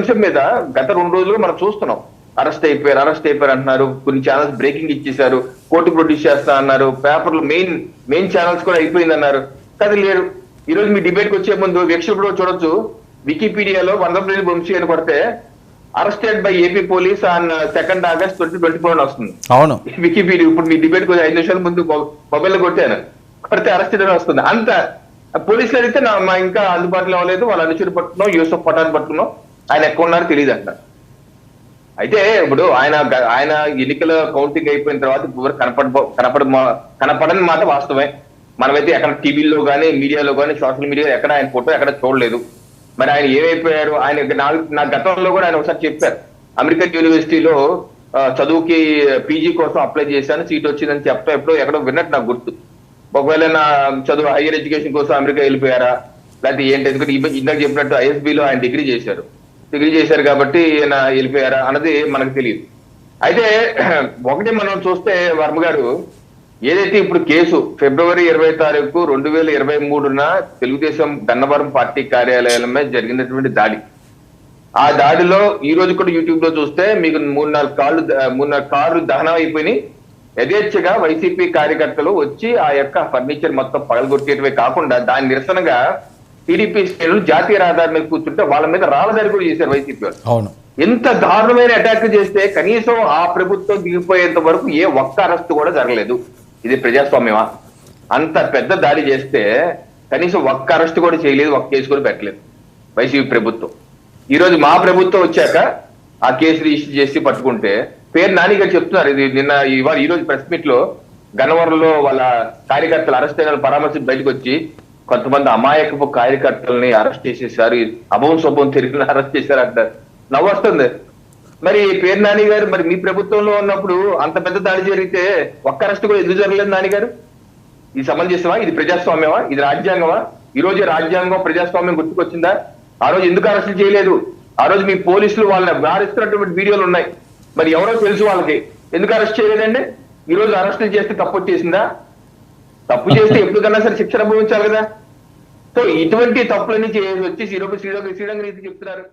అంశం మీద గత 2 రోజులుగా మనం చూస్తున్నాం. అరెస్ట్ అయిపోయారు అంటున్నారు. కొన్ని ఛానల్స్ బ్రేకింగ్ ఇచ్చేశారు, కోర్టు ప్రొడ్యూస్ చేస్తా అన్నారు, పేపర్లు మెయిన్ ఛానల్స్ కూడా అయిపోయింది అన్నారు. కదిలేరు. ఈ రోజు మీ డిబేట్ కి వచ్చే ముందు వీక్షకులు కూడా చూడొచ్చు, వికీపీడియాలో వందపల్లి వంశీ అని కొడితే arrested by AP police on 2 August 2024 అని వస్తుంది. అవును, వికీపీడియా. ఇప్పుడు మీ డిబేట్ కి 5 నిమిషాల ముందు మొబైల్ కొడితే అరెస్టెడ్ అని వస్తుంది. అంత పోలీసులు అడిగితే మా ఇంకా అందుబాటులో అవ్వలేదు, వాళ్ళ అనుచరుడు పట్టుకున్నాం, యూసఫ్ పఠాన్ పట్టుకున్నాం, ఆయన ఎక్కడ ఉన్నారో తెలియదు అంట. అయితే ఇప్పుడు ఆయన ఎన్నికల కౌంటింగ్ అయిపోయిన తర్వాత ఎవరు కనపడని మాట వాస్తవమే. మనమైతే ఎక్కడ టీవీలో కానీ, మీడియాలో కానీ, సోషల్ మీడియాలో ఎక్కడ ఆయన ఫోటో ఎక్కడ చూడలేదు. మరి ఆయన ఏమైపోయారు? ఆయన నా గతంలో కూడా ఆయన ఒకసారి చెప్పారు, అమెరికన్ యూనివర్సిటీలో చదువుకి పీజీ కోసం అప్లై చేశాను, సీట్ వచ్చిందని చెప్పడం ఎక్కడో విన్నట్టు నాకు గుర్తు. ఒకవేళ నా చదువు హైయర్ ఎడ్యుకేషన్ కోసం అమెరికా వెళ్ళిపోయారా లేకపోతే ఏంటి? ఎందుకంటే ఇందాక చెప్పినట్టు ఐఎస్బిలో ఆయన డిగ్రీ చేశారు కాబట్టి ఆయన వెళ్ళిపోయారా అన్నది మనకు తెలియదు. అయితే ఒకటి మనం చూస్తే వర్మ గారు, ఏదైతే ఇప్పుడు case February 20, 2023 Telugu Desam Gannavaram party కార్యాలయం మీద జరిగినటువంటి దాడి, ఆ దాడిలో ఈ రోజు కూడా యూట్యూబ్ లో చూస్తే మీకు 3-4 కార్లు దహనం అయిపోయి యథేచ్ఛగా వైసీపీ కార్యకర్తలు వచ్చి ఆ యొక్క ఫర్నిచర్ మొత్తం పగలగొట్టేటివే కాకుండా దాని నిరసనగా టీడీపీ శ్రేణులు జాతీయ రహదారి మీద కూర్చుంటే వాళ్ళ మీద రాళ్ళదారి కూడా చేశారు వైసీపీ వాళ్ళు. అవును, ఎంత దారుణమైన అటాక్ చేస్తే కనీసం ఆ ప్రభుత్వం దిగిపోయేంత వరకు ఏ ఒక్క అరెస్ట్ కూడా జరగలేదు. ఇది ప్రజాస్వామ్యమా? అంత పెద్ద దాడి చేస్తే కనీసం ఒక్క అరెస్ట్ కూడా చేయలేదు, ఒక్క కేసు కూడా పెట్టలేదు వైసీపీ ప్రభుత్వం. ఈ రోజు మా ప్రభుత్వం వచ్చాక ఆ కేసు రిజిస్టర్ చేసి పట్టుకుంటే పేరు నాని గారు చెప్తున్నారు, ఇది ఈ రోజు ప్రెస్ మీట్ లో గన్నవరంలో వాళ్ళ కార్యకర్తలు అరెస్ట్ అయిన పరామర్శ బయటకు వచ్చి కొంతమంది అమాయకపు కార్యకర్తలని అరెస్ట్ చేసేసారు, అభవం శుభం తిరిగి అరెస్ట్ చేశారు అంటారు. నవ్వొస్తుంది. మరి పేరు నాని గారు, మరి మీ ప్రభుత్వంలో ఉన్నప్పుడు అంత పెద్ద దాడి జరిగితే ఒక్క అరెస్ట్ కూడా ఎందుకు జరగలేదు నాని గారు? ఇది సమంజసమా? ఇది ప్రజాస్వామ్యమా? ఇది రాజ్యాంగమా? ఈ రోజు రాజ్యాంగం ప్రజాస్వామ్యం గుర్తుకొచ్చిందా? ఆ రోజు ఎందుకు అరెస్టులు చేయలేదు? ఆ రోజు మీ పోలీసులు వాళ్ళని వారిస్తున్నటువంటి వీడియోలు ఉన్నాయి, మరి ఎవరో తెలుసు వాళ్ళకి, ఎందుకు అరెస్ట్ చేయలేదండి? ఈ రోజు అరెస్టులు చేస్తే తప్పు వచ్చేసిందా? తప్పు చేస్తే ఎప్పటికన్నా సరే శిక్షణ అనుభవించాలి కదా. సో ఇటువంటి తప్పులన్నీ వచ్చేసి శ్రీరంగ రీతి చెప్తున్నారు.